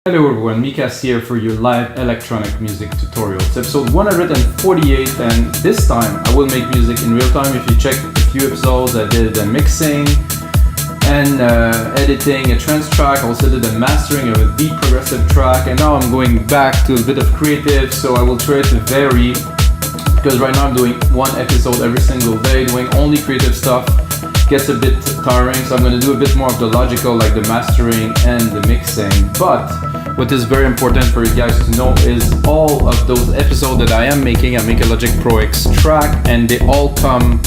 Hello everyone, Mikas here for your live electronic music tutorial. It's episode 148 and this time I will make music in real time. If you check a few episodes, I did a mixing and editing a trance track. I also did a mastering of a deep progressive track, and now I'm going back to a bit of creative, so I will try to vary because right now I'm doing one episode every single day, doing only creative stuff. Gets a bit tiring, so I'm going to do a bit more of the logical, like the mastering and the mixing. But what is very important for you guys to know is all of those episodes that I am making, I make a Logic Pro X track, and they all come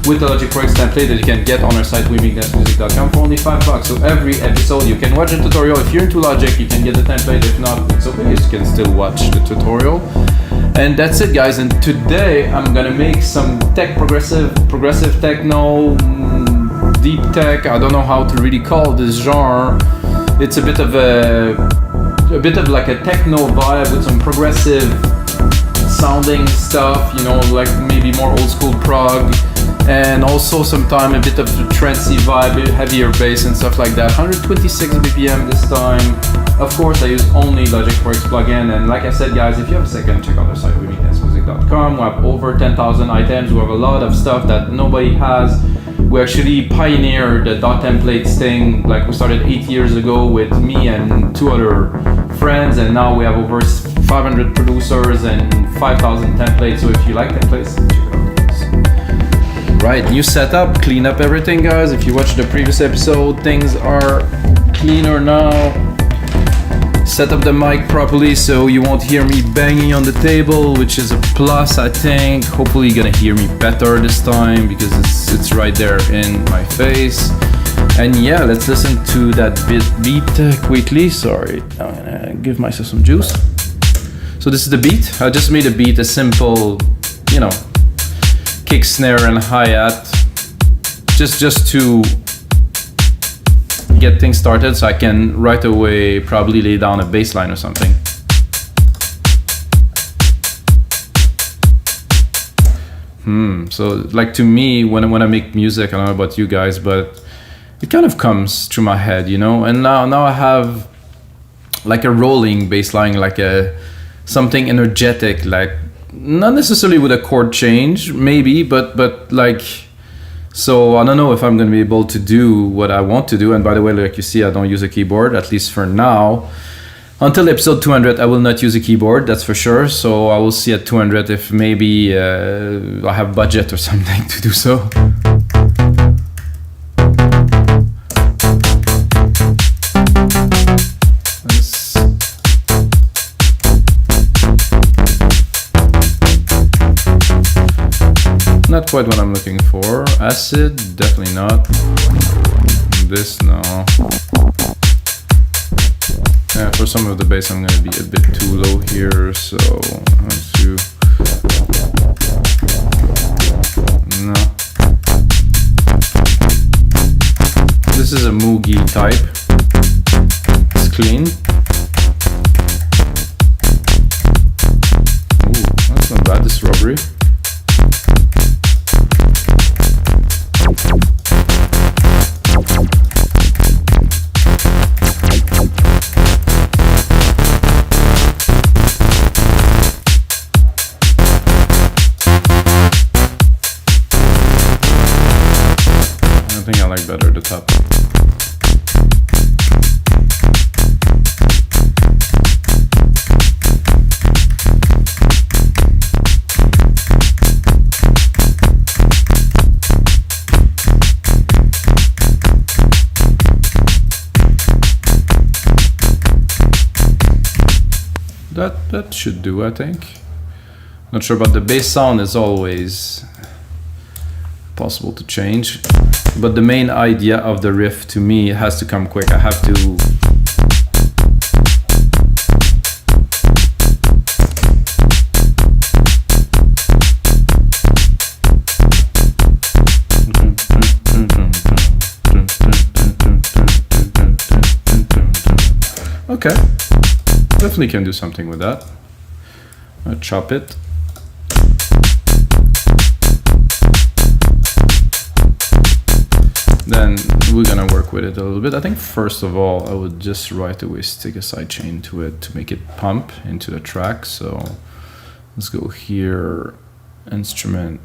with the Logic Pro X template that you can get on our site, wemakdancemusic.com, for only $5. So every episode you can watch a tutorial. If you're into Logic, you can get the template. If not, it's okay, you can still watch the tutorial. And that's it, guys. And today I'm gonna make some progressive techno, deep tech. I don't know how to really call this genre. It's a bit of like a techno vibe with some progressive sounding stuff, you know, like maybe more old school prog, and also sometimes a bit of the trancey vibe, heavier bass and stuff like that. 126 BPM this time. Of course, I use only Logic Pro X plugin, and like I said, guys, if you have a second, check out our site, wemakdancemusic.com. We have over 10,000 items. We have a lot of stuff that nobody has. We actually pioneered the dot templates thing. Like, we started 8 years ago with me and 2 other friends, and now we have over 500 producers and 5,000 templates. So if you like templates, check it out. Right, new setup, clean up everything, guys. If you watched the previous episode, things are cleaner now. Set up the mic properly so you won't hear me banging on the table, which is a plus, I think. Hopefully you're gonna hear me better this time because it's right there in my face. And yeah, let's listen to that beat quickly. Sorry, I'm gonna give myself some juice. So this is the beat. I just made a beat, a simple, you know, kick, snare and hi-hat, just to get things started, so I can right away probably lay down a bass line or something. So like, to me, when I make music, I don't know about you guys, but it kind of comes through my head, you know. And now I have like a rolling bass line, like something energetic, like not necessarily with a chord change, maybe, but like. So I don't know if I'm going to be able to do what I want to do. And by the way, like you see, I don't use a keyboard, at least for now. Until episode 200, I will not use a keyboard, that's for sure. So I will see at 200 if maybe I have budget or something to do so. Not quite what I'm looking for. Acid, definitely not. This, no. Yeah, for some of the bass I'm gonna be a bit too low here, so let's do. No. This is a Moogie type. It's clean. Ooh, that's not bad, this robbery. I think I like better the top. That should do, I think. Not sure about the bass sound, is always possible to change. But the main idea of the riff, to me, has to come quick. I have to... Okay. Definitely can do something with that. I'll chop it. then we're gonna work with it a little bit. I think first of all, I would just right away stick a sidechain to it to make it pump into the track. So let's go here, instrument,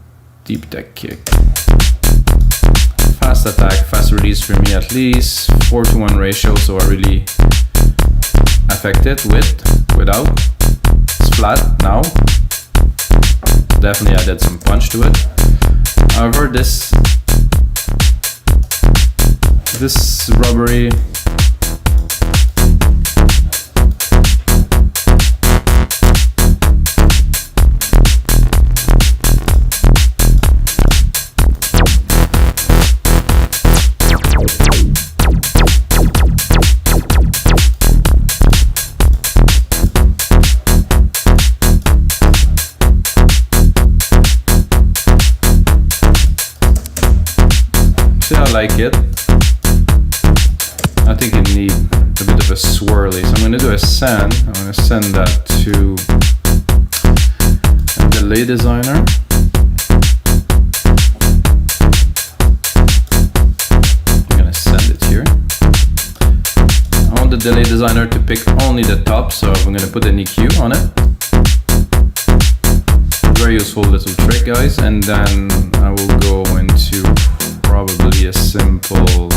deep deck kick. Fast attack, fast release for me at least, 4:1 ratio, so I really affect it without. It's flat now. Definitely added some punch to it. However, this rubbery I like it. I think it needs a bit of a swirly, so I'm going to do a send. I'm going to send that to a delay designer. I'm going to send it here. I want the delay designer to pick only the top, so I'm going to put an EQ on it. Very useful little trick, guys. And then I will go into probably a simple.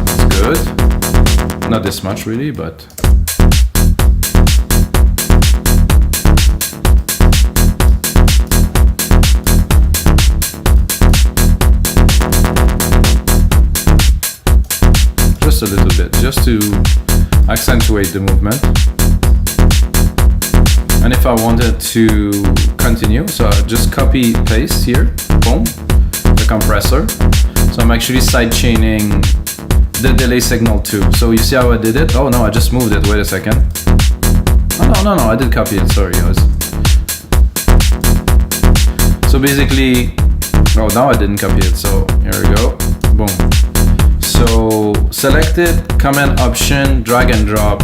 It's good. Not this much really, but just a little bit, just to accentuate the movement. And if I wanted to continue, so I just copy paste here, boom, the compressor. So I'm actually side chaining the delay signal too. So you see how I did it? Oh no, I just moved it, wait a second. Oh no, I did copy it, sorry guys. So basically, oh now I didn't copy it, so here we go, boom. So select it, command option, drag and drop.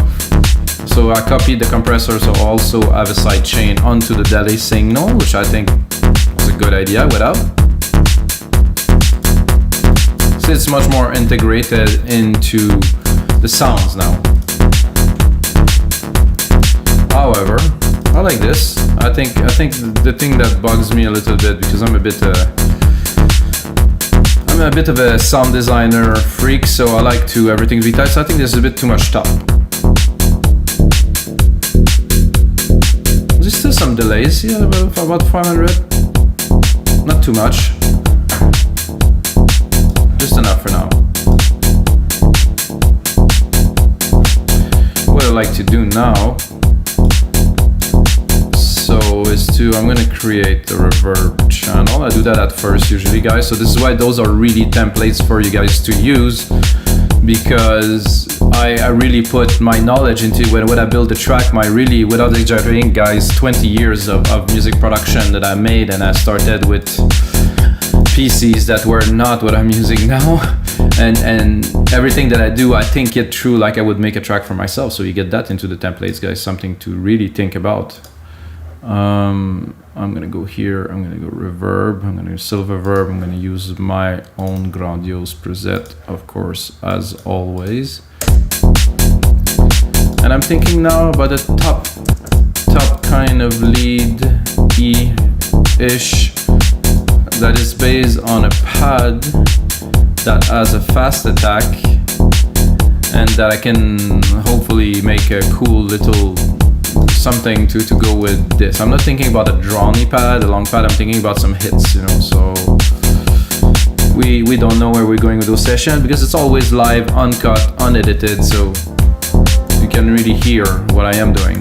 So I copied the compressor, so I also have a side chain onto the delay signal, which I think is a good idea without. So it's much more integrated into the sounds now. However, I like this. I think the thing that bugs me a little bit, because I'm a bit of a sound designer freak, so I like to everything be tight. So I think there's a bit too much top. There's still some delays here, about 500. Not too much. Just enough for now. What I like to do now, I'm gonna create the reverb channel. I do that at first usually, guys. So this is why those are really templates for you guys to use, because I really put my knowledge into when I build the track, without exaggerating, guys, 20 years of music production that I made, and I started with PCs that were not what I'm using now, and everything that I do, I think it through like I would make a track for myself. So you get that into the templates, guys, something to really think about. I'm gonna go here, I'm gonna go reverb, I'm gonna go silver reverb, I'm gonna use my own grandiose preset, of course, as always. And I'm thinking now about a top kind of lead E-ish that is based on a pad that has a fast attack, and that I can hopefully make a cool little something to go with this. I'm not thinking about a drawny pad, a long pad, I'm thinking about some hits, you know, so we don't know where we're going with those sessions, because it's always live, uncut, unedited, so you can really hear what I am doing.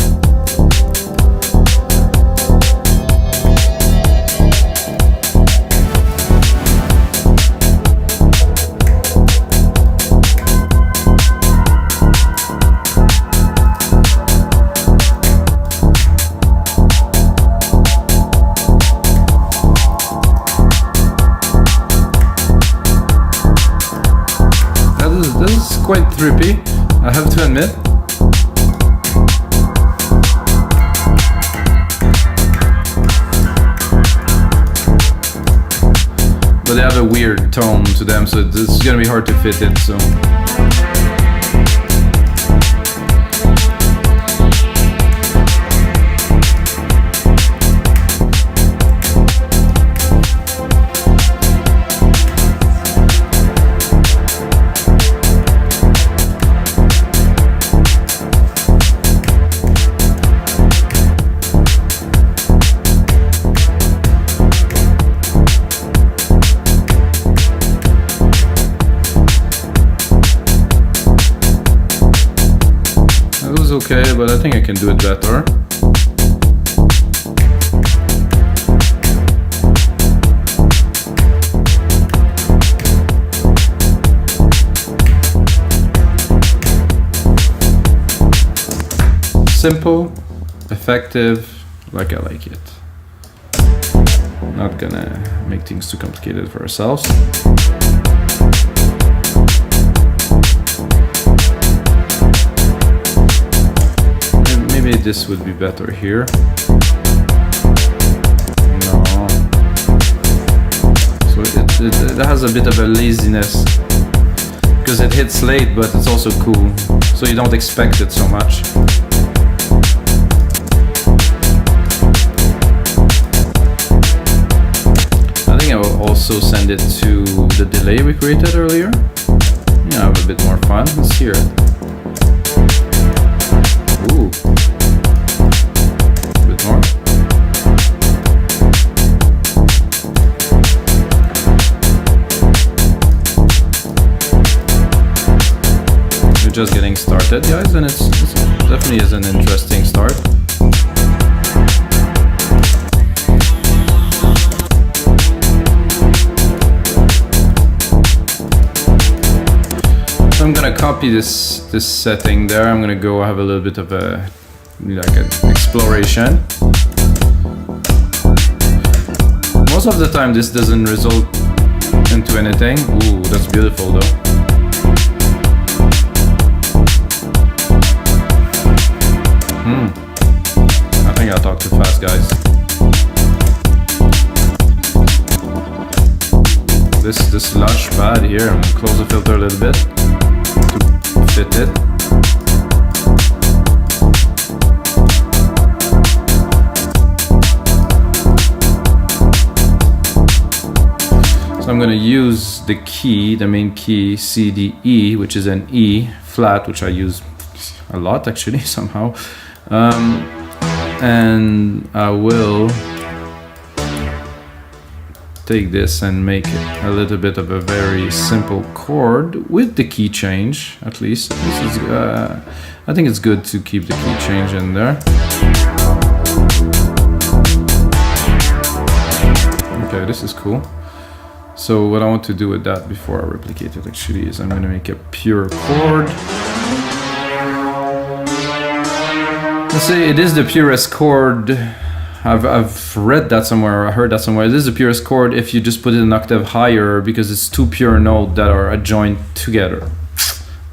This is quite trippy, I have to admit. but they have a weird tone to them, so it's gonna be hard to fit it. So. Okay, but I think I can do it better. Simple, effective, like I like it. Not gonna make things too complicated for ourselves. Maybe this would be better here. No. So it has a bit of a laziness because it hits late, but it's also cool, so you don't expect it so much. I think I will also send it to the delay we created earlier. Yeah, have a bit more fun. Let's hear it. Ooh. A bit more. We're just getting started, guys, and it's definitely is an interesting start. So I'm gonna copy this setting there. I'm gonna go have a little bit of a like an exploration. Most of the time this doesn't result into anything. Ooh, that's beautiful though. I think I talked too fast, guys. This lush pad here, I'm gonna close the filter a little bit to fit it. So I'm gonna use the key, the main key, C, D, E, which is an E flat, which I use a lot actually somehow. And I will take this and make it a little bit of a very simple chord with the key change, at least. This is, I think it's good to keep the key change in there. Okay, this is cool. So what I want to do with that before I replicate it actually is I'm going to make a pure chord. Let's say it is the purest chord. I've read that somewhere, I heard that somewhere. It is the purest chord if you just put it an octave higher because it's two pure notes that are adjoined together.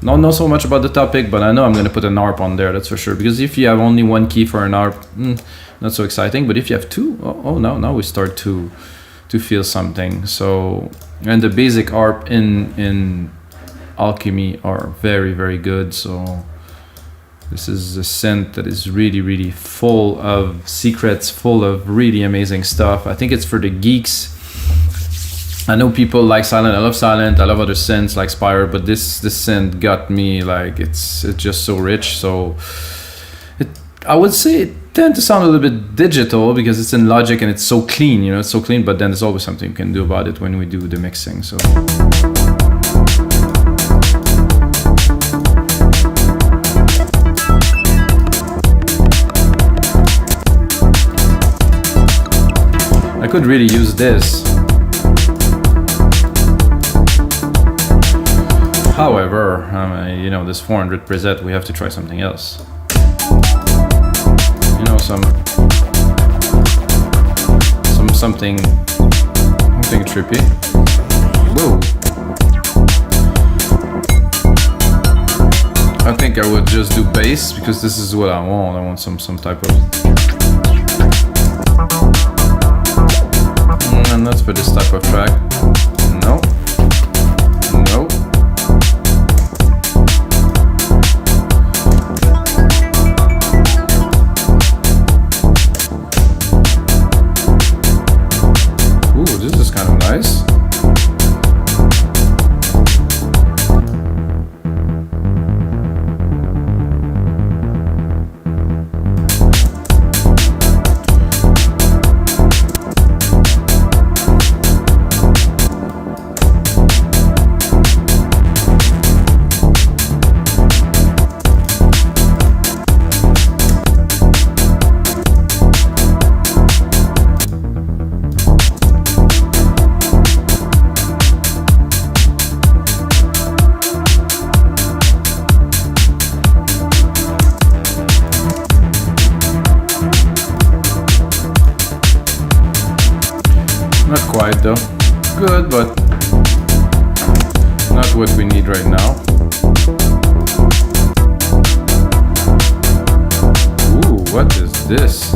Don't know so much about the topic, but I know I'm going to put an arp on there, that's for sure. Because if you have only one key for an arp, not so exciting. But if you have two, now we start to feel something. So, and the basic arp in Alchemy are very, very good. So this is a synth that is really, really full of secrets, full of really amazing stuff. I think it's for the geeks. I know people like Silent. I love Silent. I love other synths like Spire, but this synth got me like it's just so rich. So I would say it tends to sound a little bit digital because it's in Logic and it's so clean. You know, it's so clean. But then there's always something you can do about it when we do the mixing. So. I could really use this. However, you know, this 400 preset, we have to try something else. You know, something trippy. Whoa. I think I would just do bass because this is what I want. I want some type of. again, not for this type of track. No. No. Ooh, this is kind of nice. Not quite though. Good, but not what we need right now. Ooh, what is this?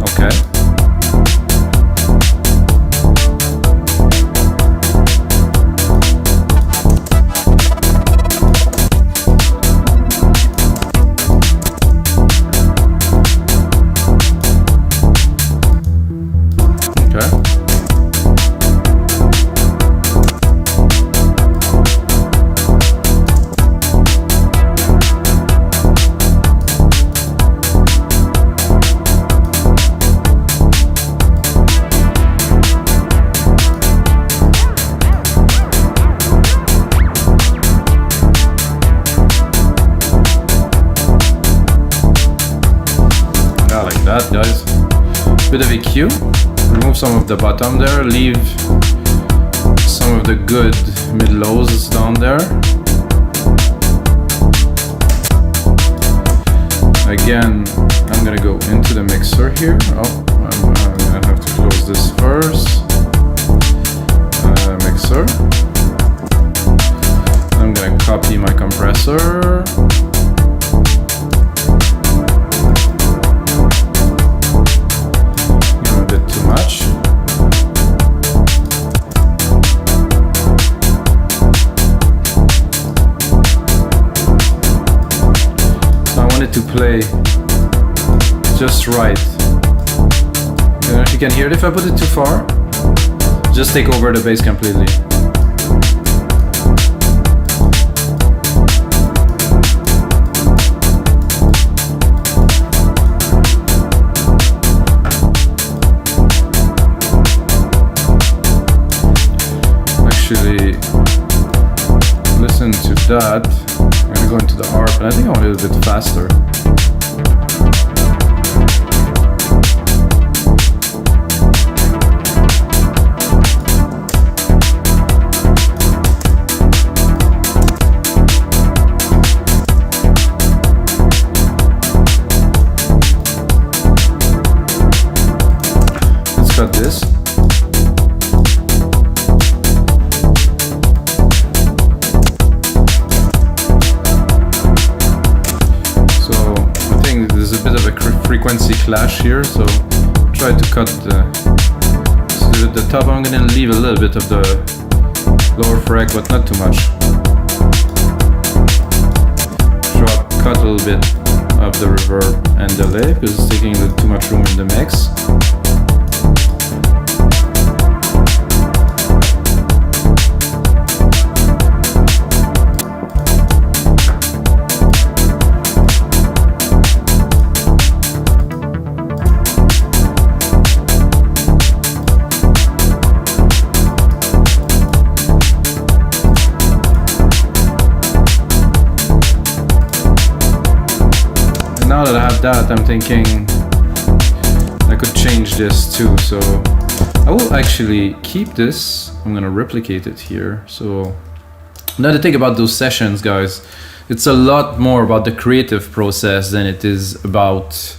Okay. That, guys. Bit of EQ, remove some of the bottom there, leave some of the good mid-lows down there. Again, I'm gonna go into the mixer here. Oh, I'm gonna have to close this first. Mixer. I'm gonna copy my compressor. Much. So I wanted to play just right. I don't know if you can hear it. If I put it too far, just take over the bass completely. Actually, listen to that. I'm gonna go into the arp, and I think I want it a little bit faster. Let's cut this. Frequency clash here, so try to cut the top. I'm gonna leave a little bit of the lower frec, but not too much. Cut a little bit of the reverb and delay because it's taking a little too much room in the mix. Now that I have that, I'm thinking I could change this too. So I will actually keep this. I'm gonna replicate it here. So another thing about those sessions, guys, it's a lot more about the creative process than it is about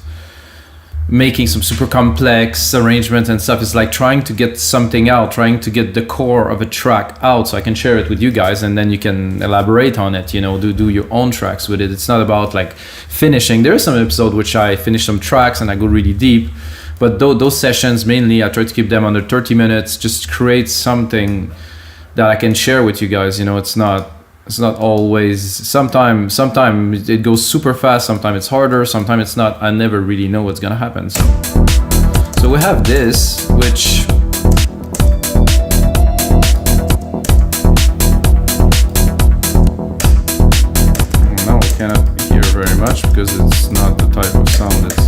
making some super complex arrangement and stuff. It's like trying to get something out, trying to get the core of a track out so I can share it with you guys, and then you can elaborate on it, you know, do your own tracks with it. It's not about like finishing. There is some episode which I finish some tracks and I go really deep, But those sessions mainly, I try to keep them under 30 minutes, just create something that I can share with you guys. You know, it's not always, sometimes it goes super fast, sometimes it's harder, sometimes it's not. I never really know what's gonna happen. So we have this, which now we cannot hear very much because it's not the type of sound that's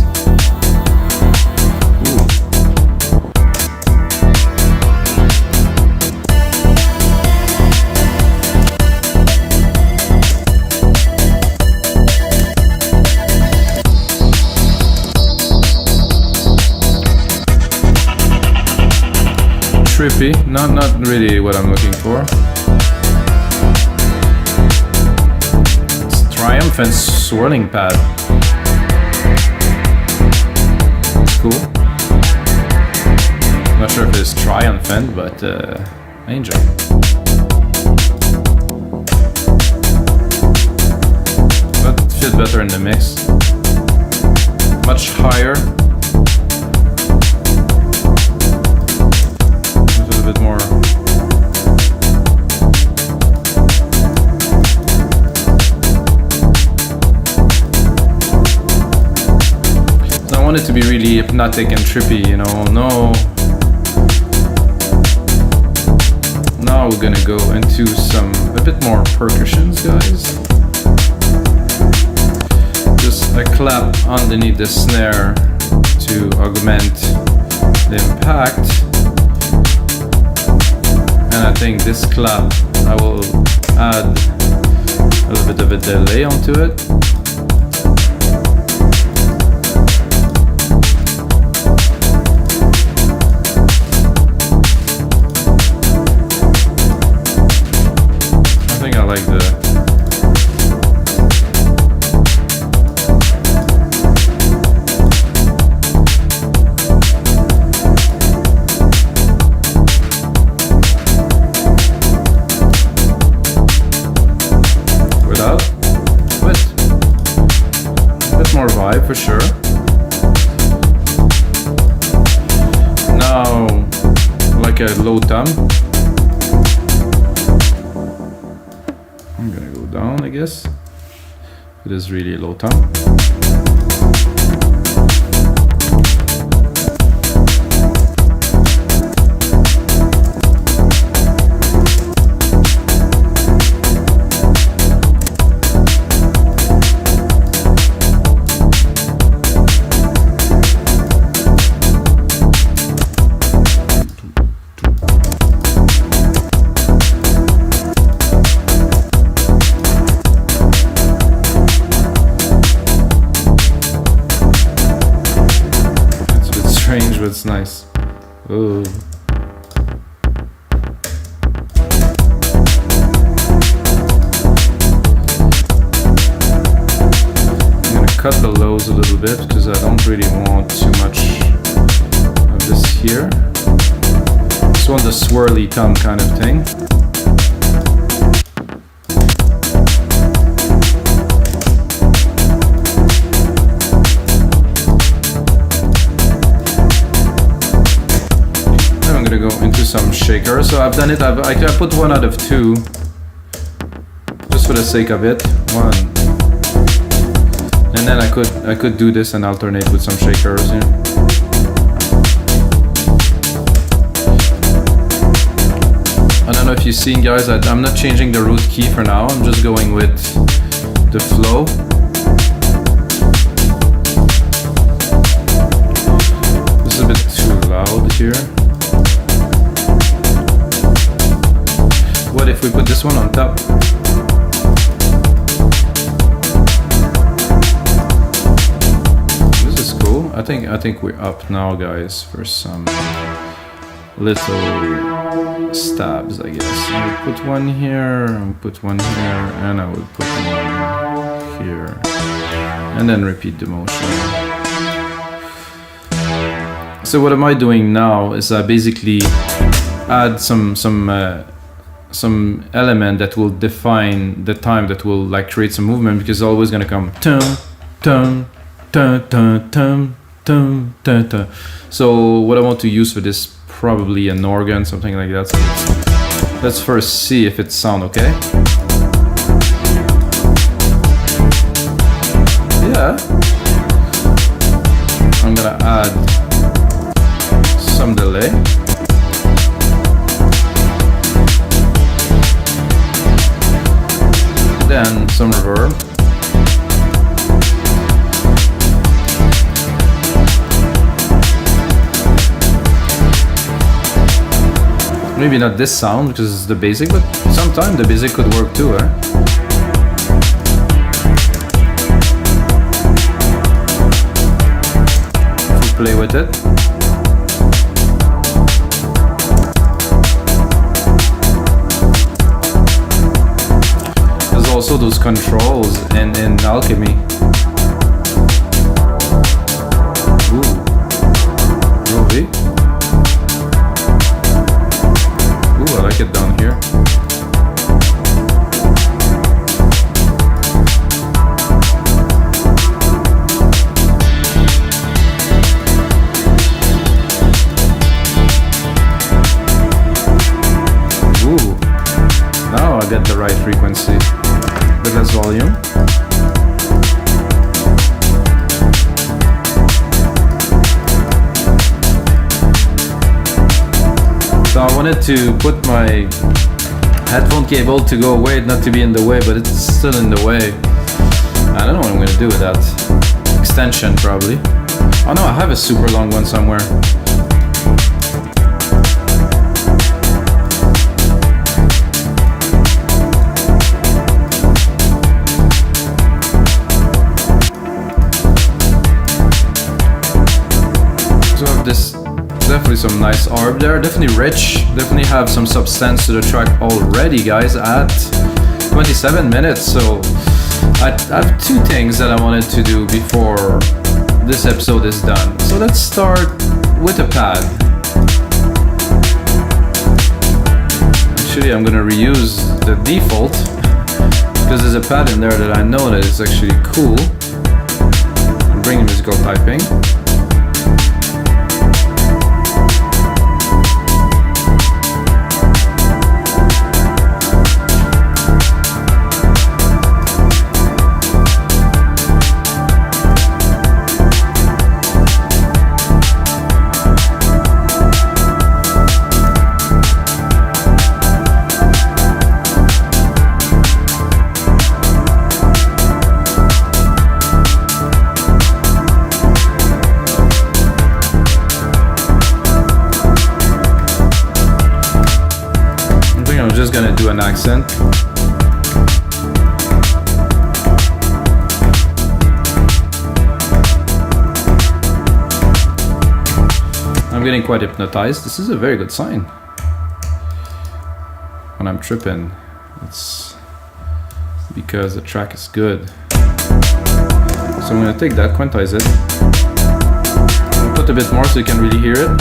trippy, not really what I'm looking for. It's triumphant swirling pad. It's cool. Not sure if it's triumphant, but I enjoy. But it feels better in the mix. Much higher. Bit more. So I want it to be really hypnotic and trippy, you know. Now we're gonna go into a bit more percussions, guys. Just a clap underneath the snare to augment the impact. And I think this clap, I will add a little bit of a delay onto it. I think I like the more vibe for sure. Now, like a low tom. I'm gonna go down, I guess. It is really a low tom. But it's nice. Oh. I'm gonna cut the lows a little bit because I don't really want too much of this here. Just want the swirly tom kind of thing. Go into some shaker. So I've done it, I put 1 out of 2 just for the sake of it. 1, and then I could do this and alternate with some shakers. Yeah. I don't know if you've seen, guys, I'm not changing the root key for now. I'm just going with the flow. This is a bit too loud here. What if we put this one on top? This is cool. I think we're up now, guys, for some little stabs, I guess. I would put one here, and put one here, and I would put one here, and then repeat the motion. So what am I doing now is I basically add some element that will define the time, that will like create some movement, because it's always gonna come tum tum tum tum tum dun, dun, dun. So what I want to use for this, probably an organ, something like that. So let's first see if it sounds okay. Yeah. I'm gonna add some delay. Then some reverb. Maybe not this sound because it's the basic, but sometimes the basic could work too, eh? If we play with it. There's also those controls in Alchemy. Ooh, groovy. Ooh, I like it down here. Ooh, now I get the right frequency. A bit less volume. So I wanted to put my headphone cable to go away, not to be in the way, but it's still in the way. I don't know what I'm gonna do with that. Extension probably. Oh no, I have a super long one somewhere. So I have this. Definitely some nice arp there, definitely rich, definitely have some substance to the track already, guys, at 27 minutes. So I have two things that I wanted to do before this episode is done. So let's start with a pad. Actually, I'm gonna reuse the default because there's a pad in there that I know that is actually cool. I'm bringing musical typing. Gonna do an accent. I'm getting quite hypnotized. This is a very good sign. When I'm tripping, it's because the track is good. So I'm gonna take that, quantize it. I'll put a bit more so you can really hear it.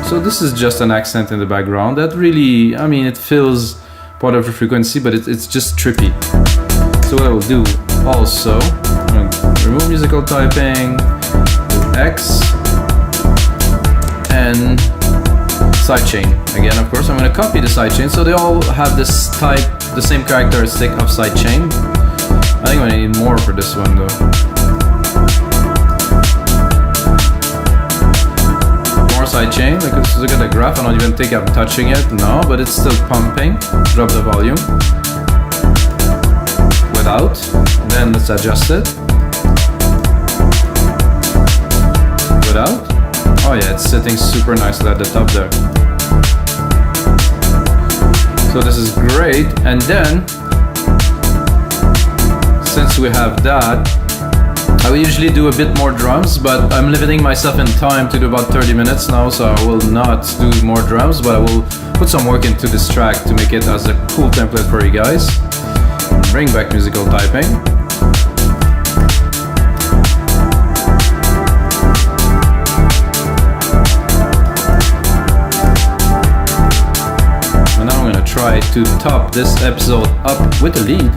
So this is just an accent in the background that really, I mean, it fills part of the frequency, but it's just trippy. So what I will do also, I'm going to remove musical typing, do X, and sidechain. Again, of course, I'm going to copy the sidechain so they all have this type, the same characteristic of sidechain. I think I'm going to need more for this one though. Sidechain, like look at the graph. I don't even think I'm touching it, no, but it's still pumping. Drop the volume without, then let's adjust it without. Oh yeah, it's sitting super nicely at the top there. So this is great. And then since we have that, I will usually do a bit more drums, but I'm limiting myself in time to do about 30 minutes now, so I will not do more drums, but I will put some work into this track to make it as a cool template for you guys. Bring back musical typing. And now I'm gonna try to top this episode up with a lead.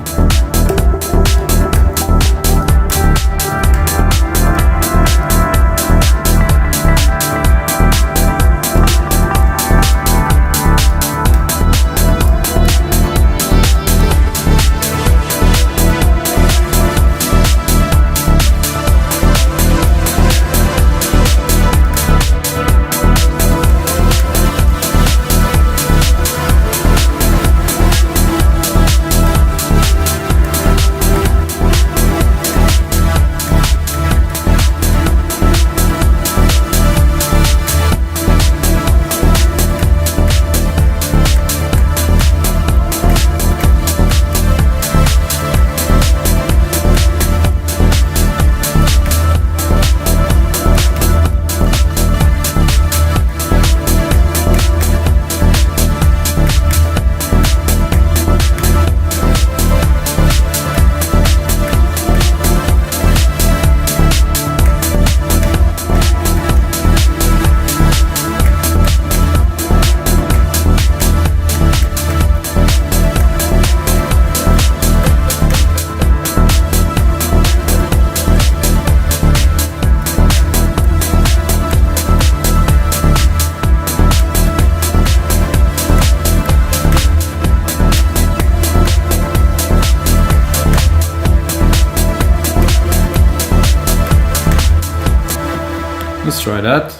try that.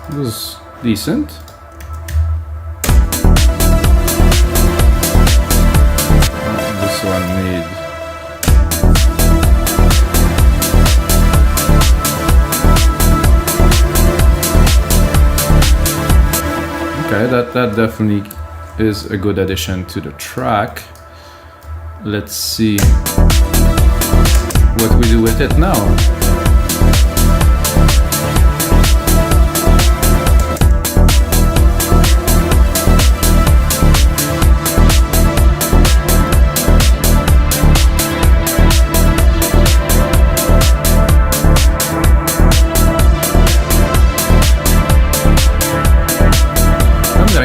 It was decent. This one need. Okay, that definitely is a good addition to the track. Let's see what we do with it now.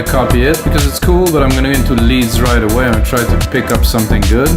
Copy it because it's cool, but I'm gonna go into leads right away and try to pick up something good.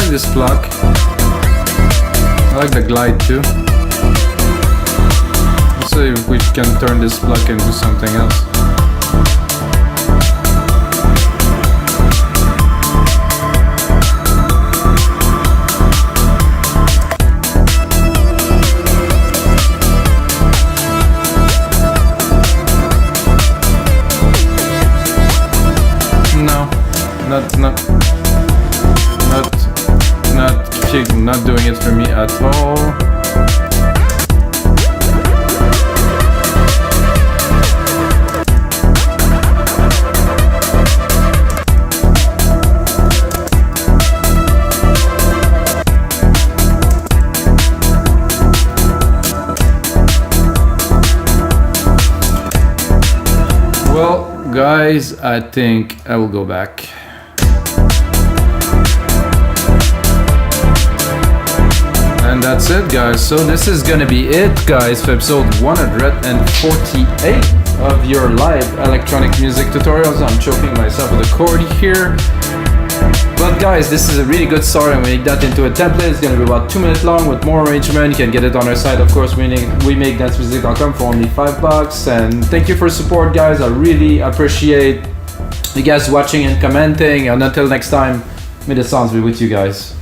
This pluck. I like the glide too. Let's see if we can turn this pluck into something else. No, not doing it for me at all. Well, guys, I think I will go back. And that's it, guys. So this is gonna be it, guys, for episode 148 of your live electronic music tutorials. I'm choking myself with a cord here. But guys, this is a really good start, and we make that into a template. It's gonna be about 2 minutes long with more arrangement. You can get it on our site, of course. We make dancemusic.com for only $5. And thank you for support, guys. I really appreciate you guys watching and commenting. And until next time, may the sounds be with you guys.